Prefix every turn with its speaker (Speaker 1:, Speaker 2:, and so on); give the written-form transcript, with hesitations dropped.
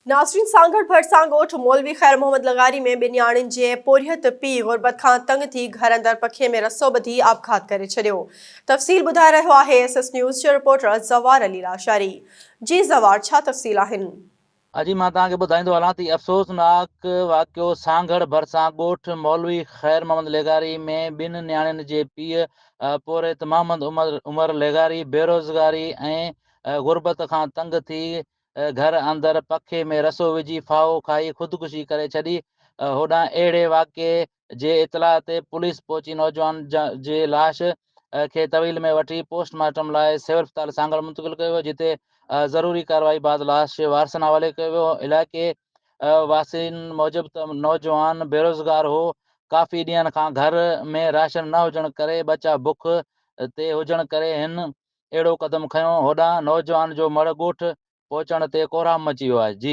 Speaker 1: नासरीन सांगड़ भरसां ॻोठ मौलवी ख़ैर मोहम्मद लगारी में ॿिनि न्याणियुनि जे पोरियत पीउ गुरबत खां तंग थी घर अंदर पखे में रसो ॿधी आपघात करे छॾियो। तफ़सील ॿुधाए रहियो आहे SS न्यूज़ जो रिपोर्टर ज़वार अली लाशारी। जी ज़वार, छा तफ़सील आहिनि?
Speaker 2: अजी मां तव्हांखे ॿुधाईंदो हलां थी अफ़सोसनाक वाक़ियो सांगड़ भरसां ॻोठ मौलवी ख़ैर मोहम्मद लेगारी में ॿिनि न्याणियुनि जे पीउ पोरित मोहम्मद उमर लेगारी बेरोज़गारी ऐं गुरबत खां तंग थी घर अंदर पखे में रसो विझी फाहो खाई ख़ुदकुशी करे छॾी। होॾां अहिड़े वाक़े जे इतला ते पुलिस पहुची नौजवान जे लाश खे तवील में वठी पोस्टमार्टम लाइ सिविल अस्पताल सांगड़ मुंतक़िल कयो वियो, जिते ज़रूरी कार्रवाई बाद लाश वारसनि हवाले कयो वियो। इलाइक़े वासियुनि मूजिबि त नौजवान बेरोज़गार हो। काफ़ी ॾींहंनि खां घर में राशन न हुजण करे बचा बुख ते हुजण करे हिन अहिड़ो क़दम खयों। होॾां नौजवान जो मड़ ॻोठ पहुचण ते कोहराम मची वियो आहे। जी।